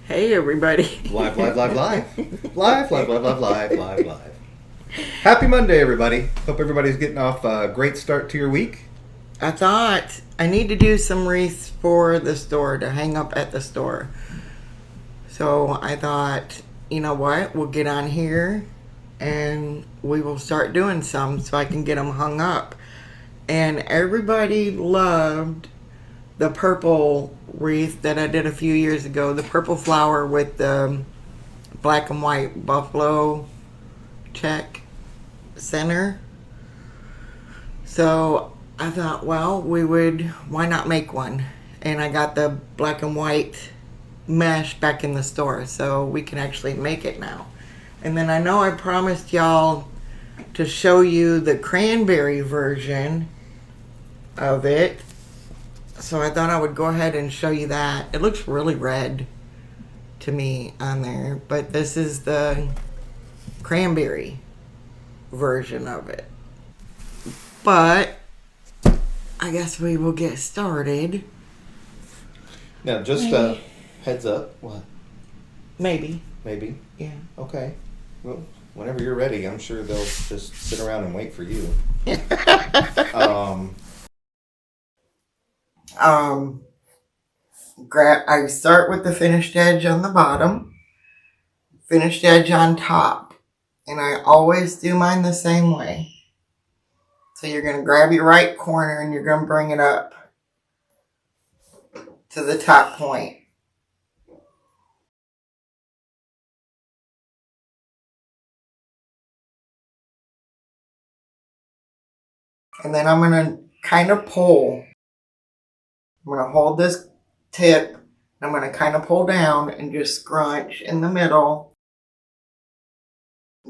Hey, everybody. Live, live, live, live. Live, live, live, live, live, live, live. Happy Monday, everybody. Hope everybody's getting off a great start to your week. I thought I need to do some wreaths for the store to hang up at the store. So I thought, you know what? We'll get on here and we will start doing some so I can get them hung up. And everybody loved the purple wreath that I did a few years ago. The purple flower with the black and white buffalo check center. So I thought, well, why not make one? And I got the black and white mesh back in the store, so we can actually make it now. And then I know I promised y'all to show you the cranberry version of it. So I thought I would go ahead and show you that. It looks really red to me on there, but this is the cranberry version of it. But I guess we will get started. Now, just heads up. What? Maybe. Maybe. Yeah. Okay. Well, whenever you're ready, I'm sure they'll just sit around and wait for you. I start with the finished edge on the bottom, finished edge on top, and I always do mine the same way. So you're going to grab your right corner and you're going to bring it up to the top point. And then I'm going to kind of pull. I'm going to hold this tip and I'm going to kind of pull down and just scrunch in the middle.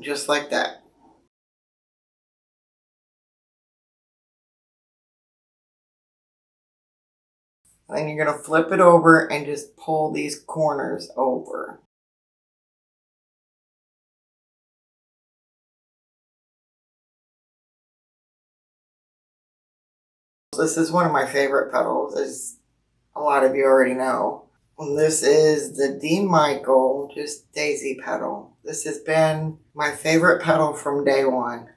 Just like that. And then you're going to flip it over and just pull these corners over. This is one of my favorite petals, as a lot of you already know. And this is the D. Michael, just daisy petal. This has been my favorite petal from day one.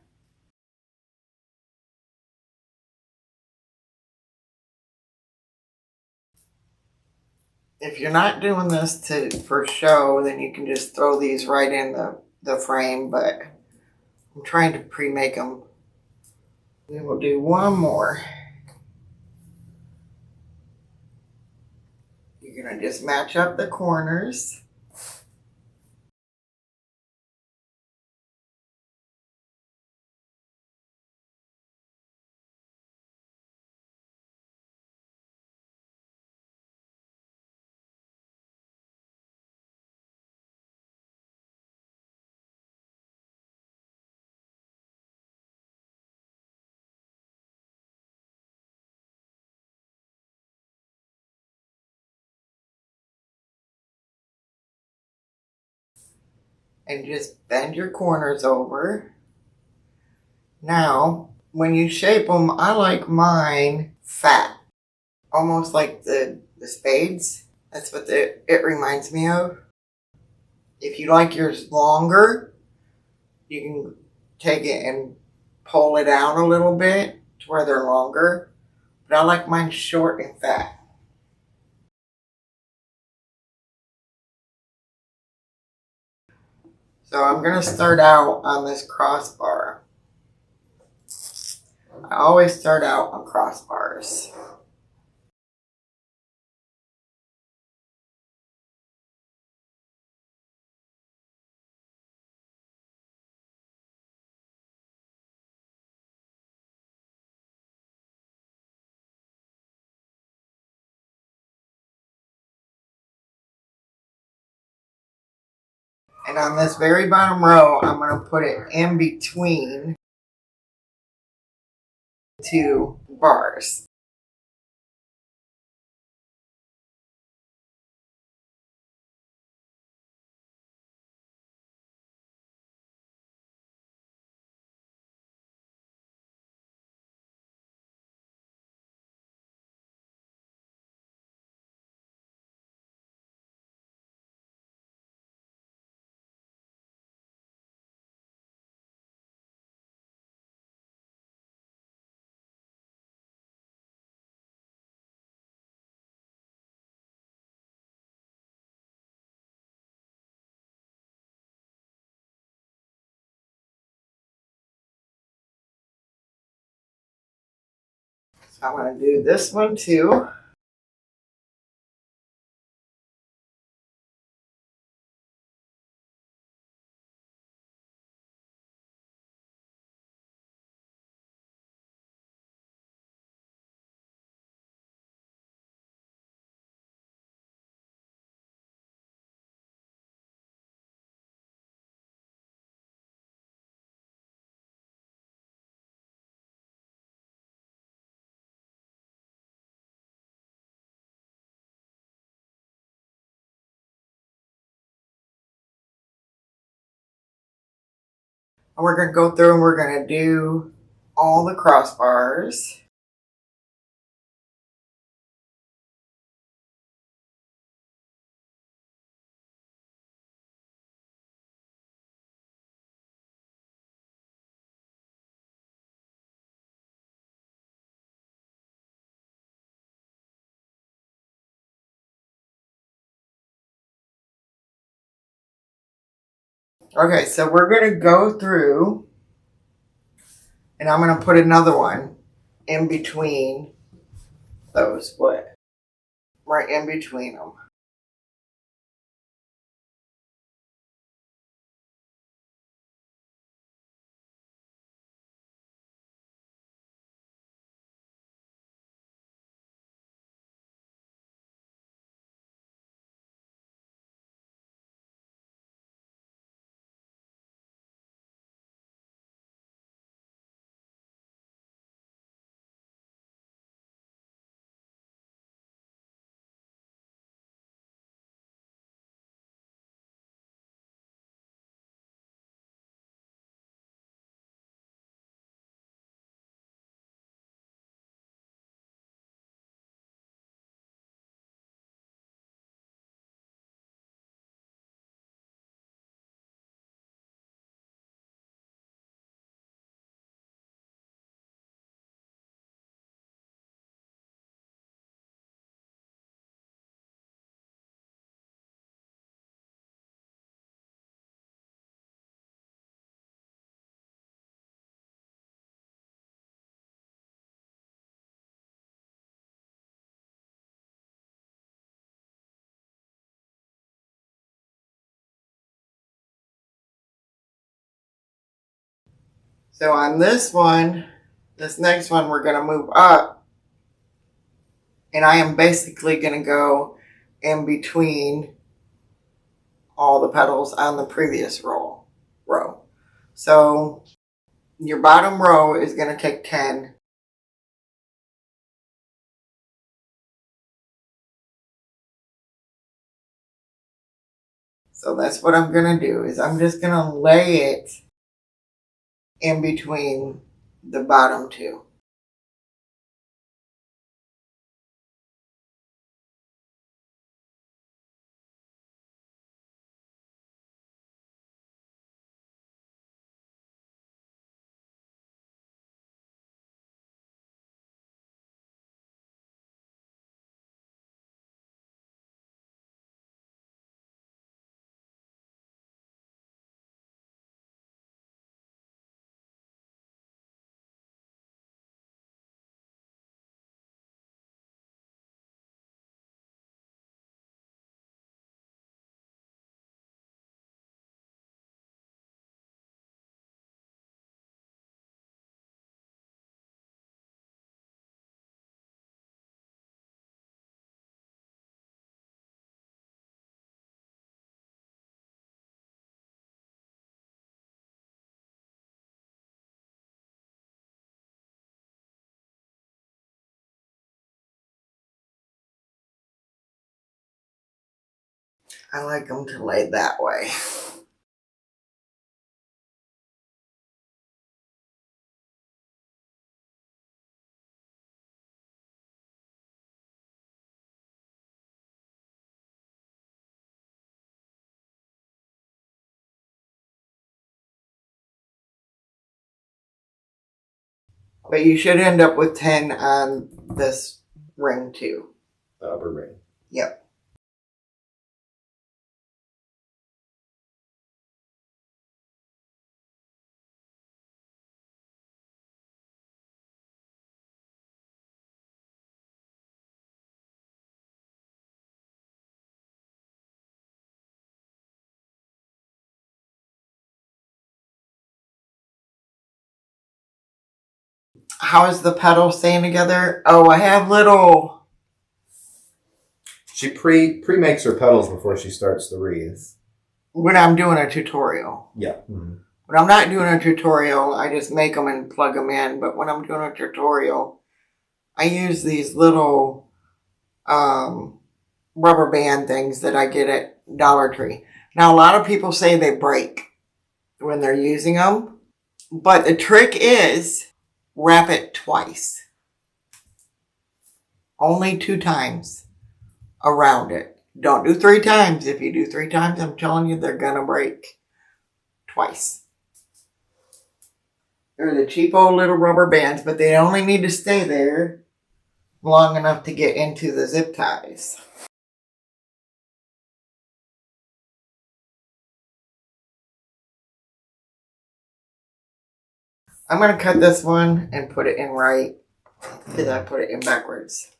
If you're not doing this for show, then you can just throw these right in the frame, but I'm trying to pre-make them. Then we'll do one more. You're going to just match up the corners. And just bend your corners over. Now, when you shape them, I like mine fat. Almost like the spades. That's what it reminds me of. If you like yours longer, you can take it and pull it out a little bit to where they're longer. But I like mine short and fat. So I'm going to start out on this crossbar. I always start out on crossbars. And on this very bottom row, I'm going to put it in between two bars. I'm going to do this one too. And we're going to go through and we're going to do all the crossbars. Okay, so we're going to go through and I'm going to put another one in between those. What? Right in between them. So on this one, this next one, we're going to move up. And I am basically going to go in between all the petals on the previous row. So your bottom row is going to take 10. So that's what I'm going to do is I'm just going to lay it in between the bottom two. I like them to lay that way. But you should end up with 10 on this ring too. The upper ring. Yep. How is the petal staying together? Oh, I have little... She pre-makes her petals before she starts the wreath. When I'm doing a tutorial. Yeah. Mm-hmm. When I'm not doing a tutorial, I just make them and plug them in. But when I'm doing a tutorial, I use these little rubber band things that I get at Dollar Tree. Now, a lot of people say they break when they're using them. But the trick is wrap it twice. Only 2 times around it. Don't do 3 times. If you do 3 times, I'm telling you, they're going to break twice. They're the cheap old little rubber bands, but they only need to stay there long enough to get into the zip ties. I'm going to cut this one and put it in right because I put it in backwards.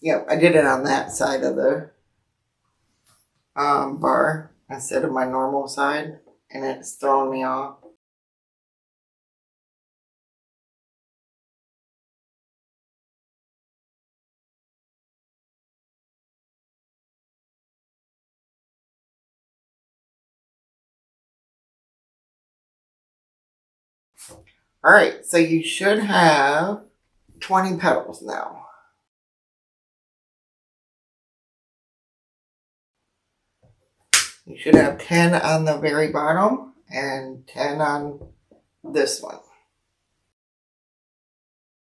Yep, I did it on that side of the bar instead of my normal side, and it's throwing me off. Alright, so you should have 20 petals now. You should have 10 on the very bottom and 10 on this one.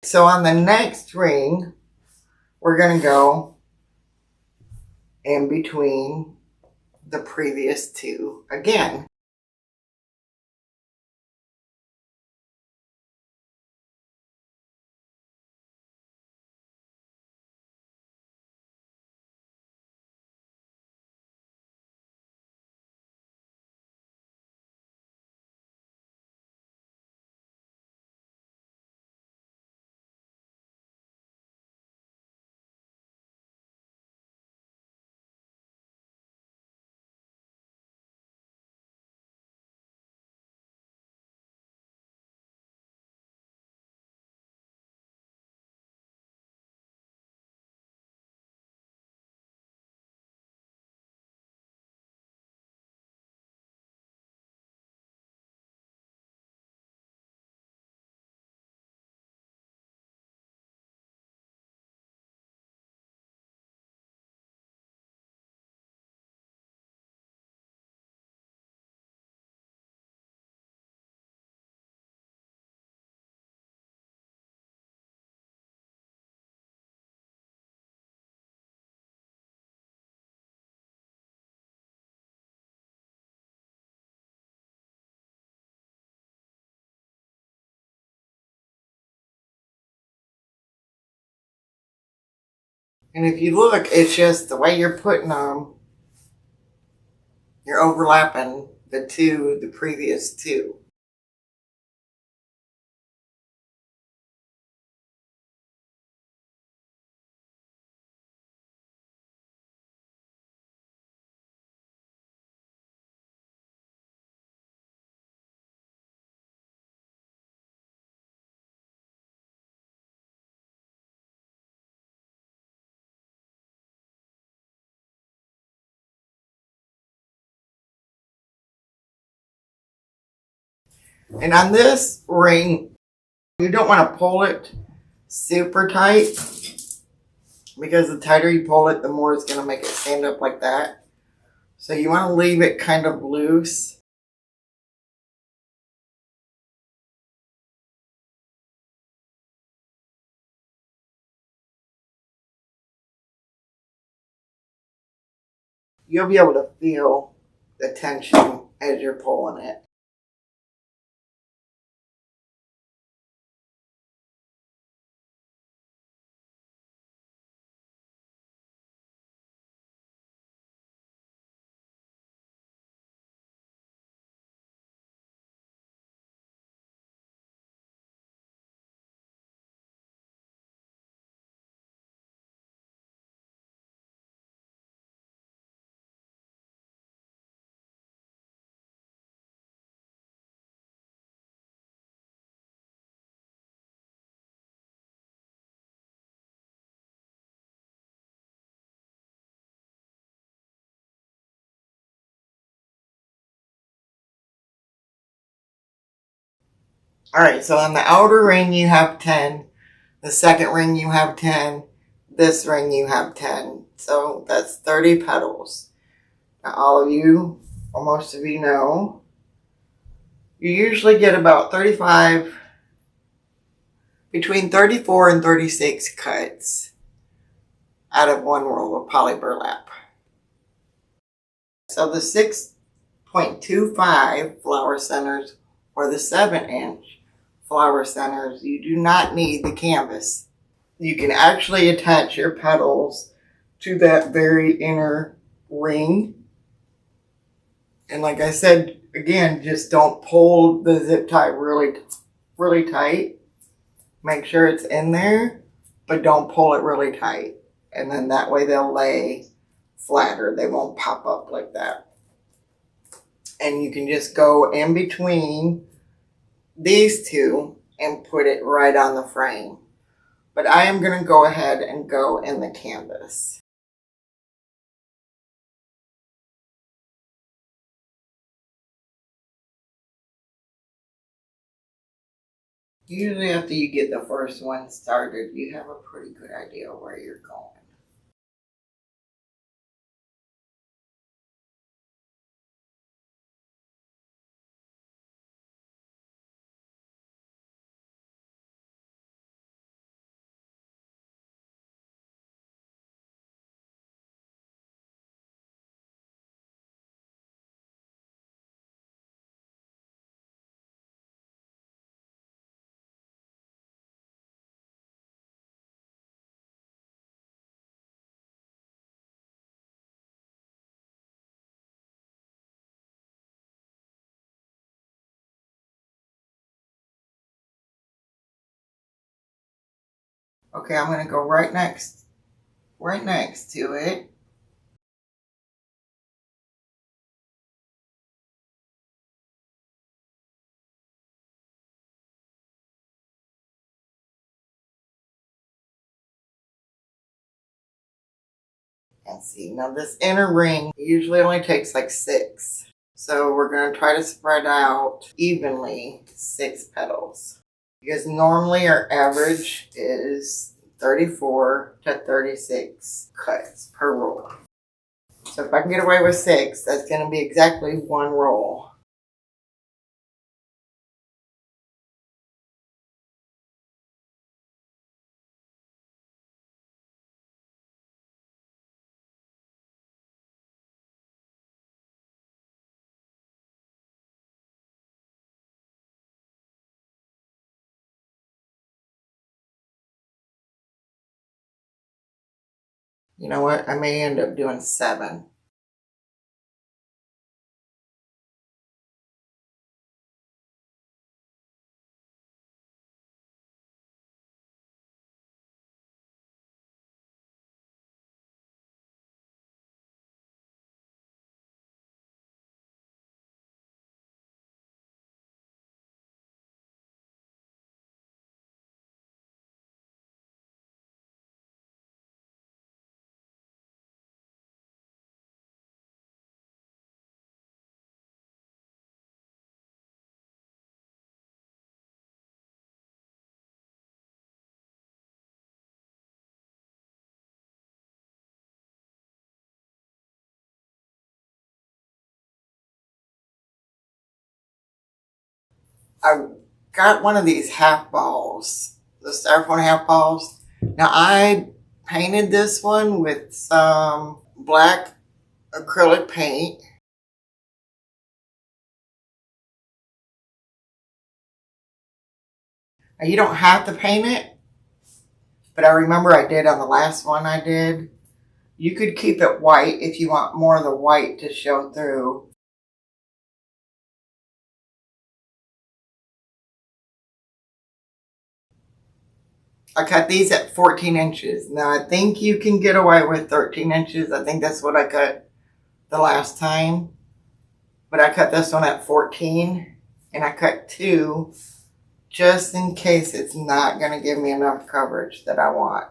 So on the next ring, we're going to go in between the previous 2 again. And if you look, it's just the way you're putting them, you're overlapping the previous 2. And on this ring, you don't want to pull it super tight because the tighter you pull it, the more it's going to make it stand up like that. So you want to leave it kind of loose. You'll be able to feel the tension as you're pulling it. Alright, so on the outer ring you have 10. The second ring you have 10. This ring you have 10. So that's 30 petals. Now all of you, or most of you know, you usually get about 35, between 34 and 36 cuts out of one roll of poly burlap. So the 6.25 flower centers or the 7-inch flower centers, you do not need the canvas. You can actually attach your petals to that very inner ring. And like I said, again, just don't pull the zip tie really, really tight. Make sure it's in there, but don't pull it really tight. And then that way they'll lay flatter. They won't pop up like that. And you can just go in between these two and put it right on the frame. But I am going to go ahead and go in the canvas. Usually after you get the first one started, you have a pretty good idea where you're going. Okay, I'm going to go right next to it. And see, now this inner ring usually only takes like 6. So we're going to try to spread out evenly 6 petals. Because normally our average is 34 to 36 cuts per roll. So if I can get away with 6, that's going to be exactly 1 roll. You know what? I may end up doing 7. I got one of these half balls, the styrofoam half balls. Now I painted this one with some black acrylic paint. Now you don't have to paint it, but I remember I did on the last one I did. You could keep it white if you want more of the white to show through. I cut these at 14 inches. Now I think you can get away with 13 inches. I think that's what I cut the last time. But I cut this one at 14 and I cut 2 just in case it's not going to give me enough coverage that I want.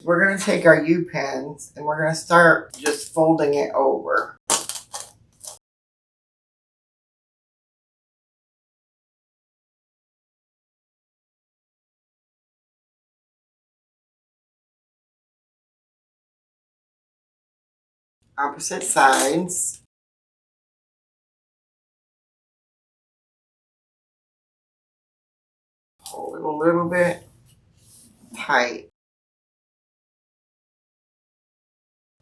we're going to take our U-pins and we're going to start just folding it over. Opposite sides. Hold it a little bit tight.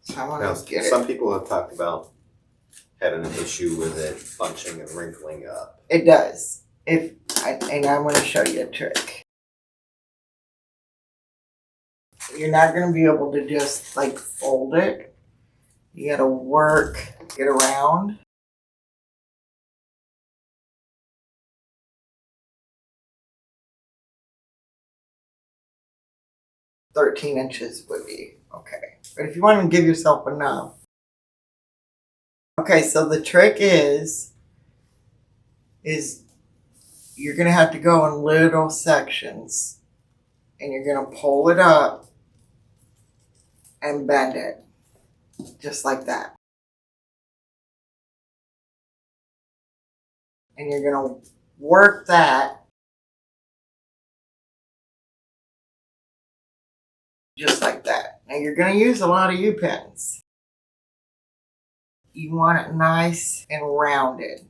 So I'm Now, gonna get some it. people have talked about having an issue with it bunching and wrinkling up. It does. And I'm going to show you a trick. You're not going to be able to just like fold it. You got to work it around. "13" would be okay. But if you want to give yourself enough. Okay, so the trick is you're going to have to go in little sections and you're going to pull it up and bend it just like that. And you're going to work that just like that. Now you're going to use a lot of U-pins. You want it nice and rounded.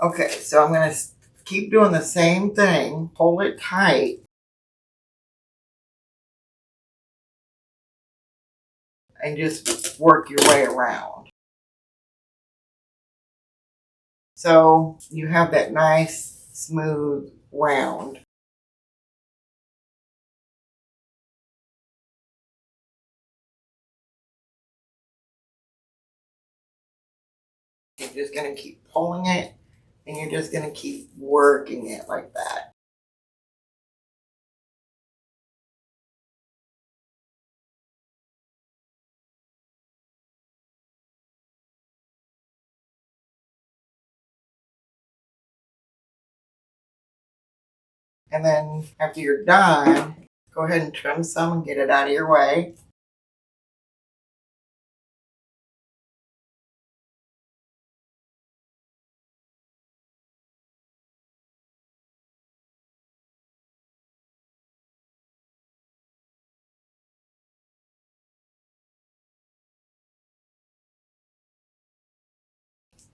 Okay, so I'm going to keep doing the same thing. Hold it tight. And just work your way around. So you have that nice, smooth round. You're just going to keep pulling it and you're just going to keep working it like that. And then after you're done, go ahead and trim some and get it out of your way.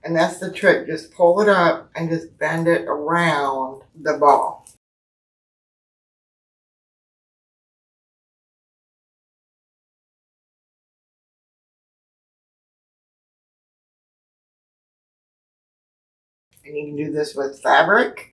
And that's the trick. Just pull it up and just bend it around the ball. And you can do this with fabric.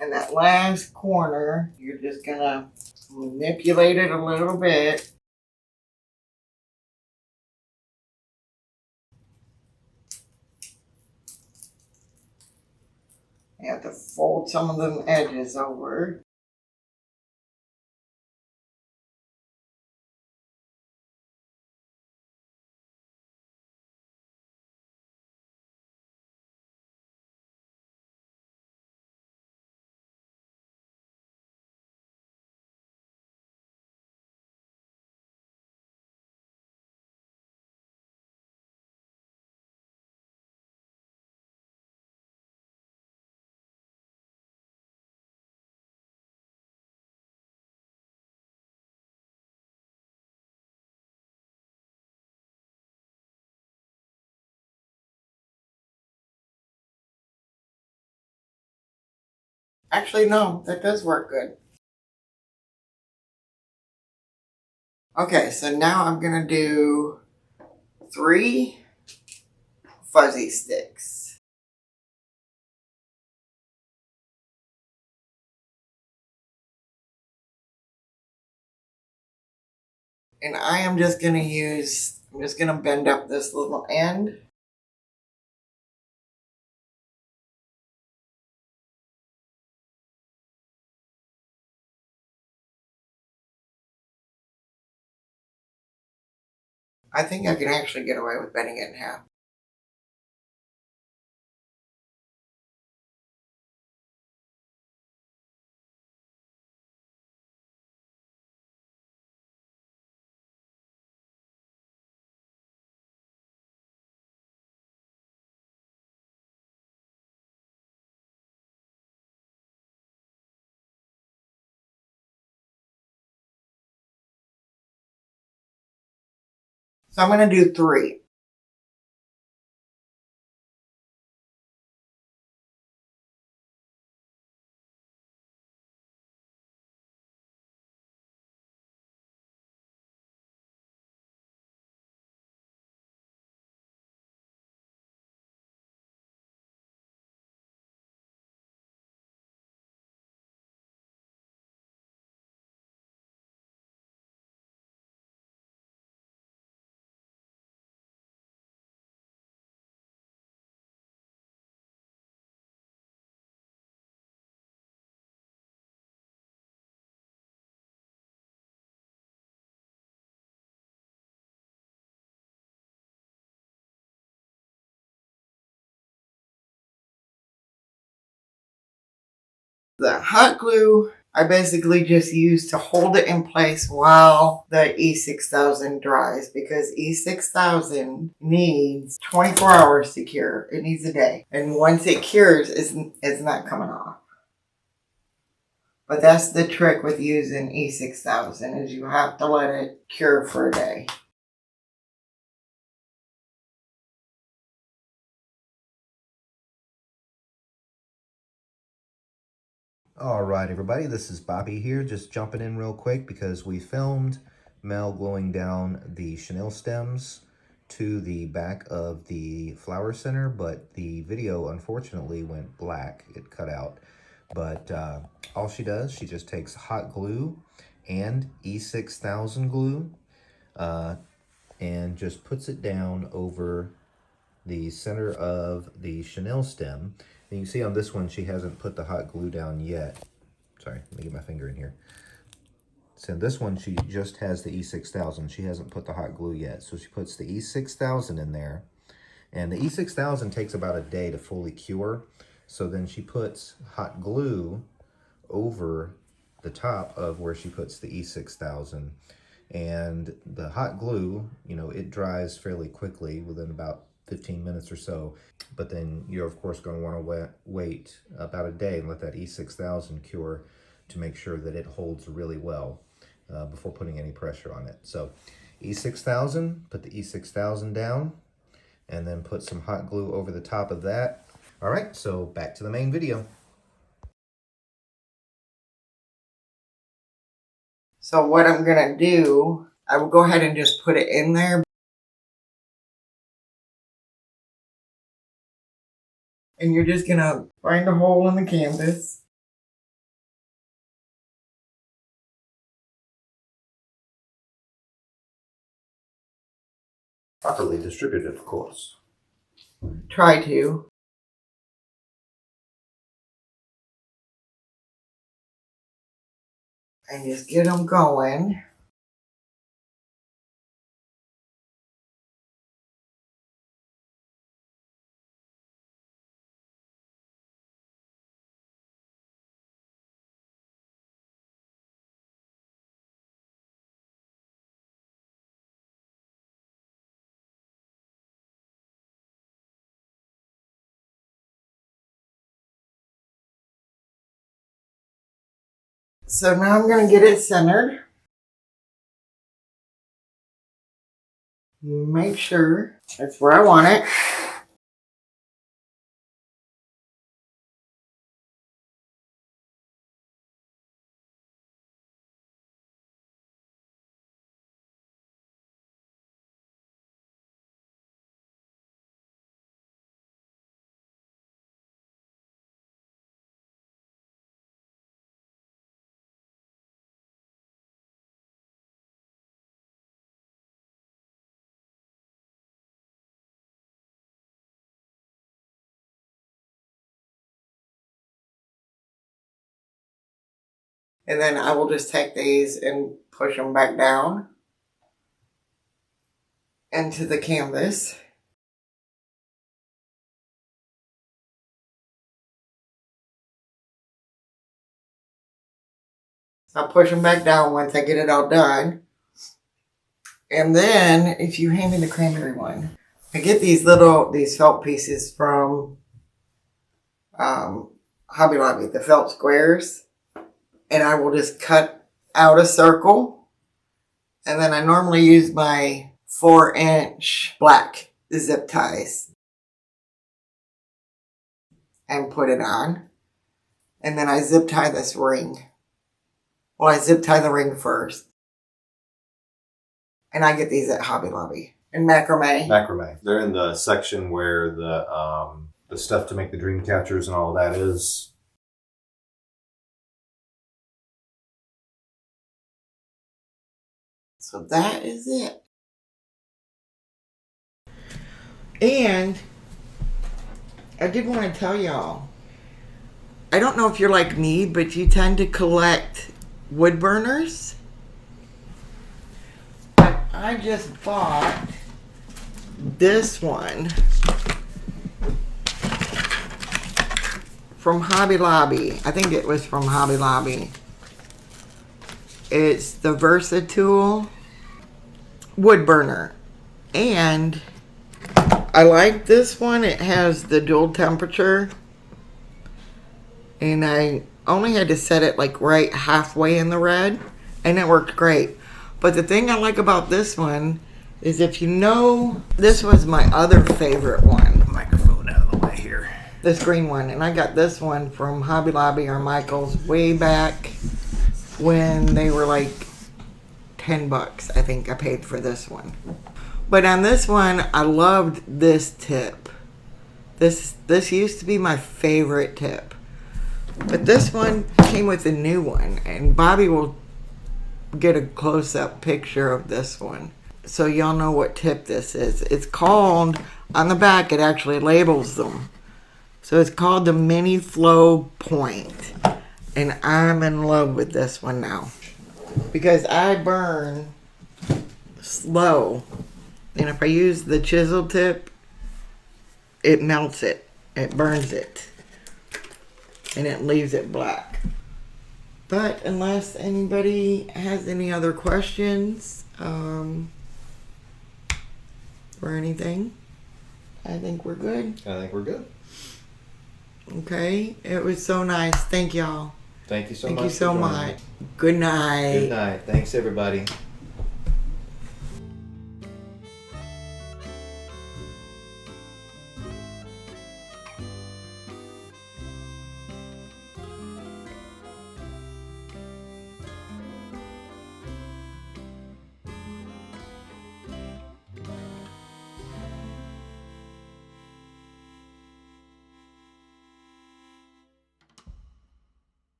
And that last corner, you're just gonna manipulate it a little bit. You have to fold some of them edges over. Actually, no, that does work good. Okay, so now I'm gonna do 3 fuzzy sticks. And I am just gonna I'm just gonna bend up this little end. I think I can actually get away with bending it in half. So I'm gonna do 3. The hot glue I basically just use to hold it in place while the E6000 dries, because E6000 needs 24 hours to cure. It needs a day. And once it cures, it's not coming off. But that's the trick with using E6000, is you have to let it cure for a day. All right, everybody, this is Bobby here, just jumping in real quick because we filmed Mel gluing down the chenille stems to the back of the flower center, but the video unfortunately went black. It cut out. But all she does, she just takes hot glue and E6000 glue and just puts it down over the center of the chenille stem. And you can see on this one, she hasn't put the hot glue down yet. Sorry, let me get my finger in here. So this one, she just has the E6000. She hasn't put the hot glue yet. So she puts the E6000 in there. And the E6000 takes about a day to fully cure. So then she puts hot glue over the top of where she puts the E6000. And the hot glue, you know, it dries fairly quickly within about 15 minutes or so. But then you're of course going to want to wait about a day and let that E6000 cure to make sure that it holds really well before putting any pressure on it. So E6000, put the E6000 down and then put some hot glue over the top of that. All right, so back to the main video. So what I'm gonna do, I will go ahead and just put it in there. And you're just gonna find a hole in the canvas. properly distributed, of course. Try to. And just get them going. So now I'm going to get it centered. Make sure that's where I want it. And then I will just take these and push them back down into the canvas. I'll push them back down once I get it all done. And then, if you hand me the cranberry one, I get these felt pieces from Hobby Lobby, the felt squares. And I will just cut out a circle. And then I normally use my 4-inch black zip ties. And put it on. And then I zip tie this ring. Well, I zip tie the ring first. And I get these at Hobby Lobby. And macrame. Macrame. They're in the section where the stuff to make the dream catchers and all of that is. So that is it. And I did want to tell y'all, I don't know if you're like me, but you tend to collect wood burners. But I just bought this one from Hobby Lobby. I think it was from Hobby Lobby. It's the Versatool wood burner. And I like this one. It has the dual temperature. And I only had to set it like right halfway in the red. And it worked great. But the thing I like about this one is, if you know, this was my other favorite one. Microphone out of the way here. This green one. And I got this one from Hobby Lobby or Michael's way back when they were like $10. I think I paid for this one. But on this one, I loved this tip. This used to be my favorite tip. But this one came with a new one. And Bobby will get a close-up picture of this one, so y'all know what tip this is. It's called, on the back it actually labels them. So it's called the Mini Flow Point. And I'm in love with this one now. Because I burn slow. And if I use the chisel tip, it melts it. It burns it. And it leaves it black. But unless anybody has any other questions or anything, I think we're good. I think we're good. Okay. It was so nice. Thank y'all. Thank you so much. Thank you so much. Good night. Good night. Thanks, everybody.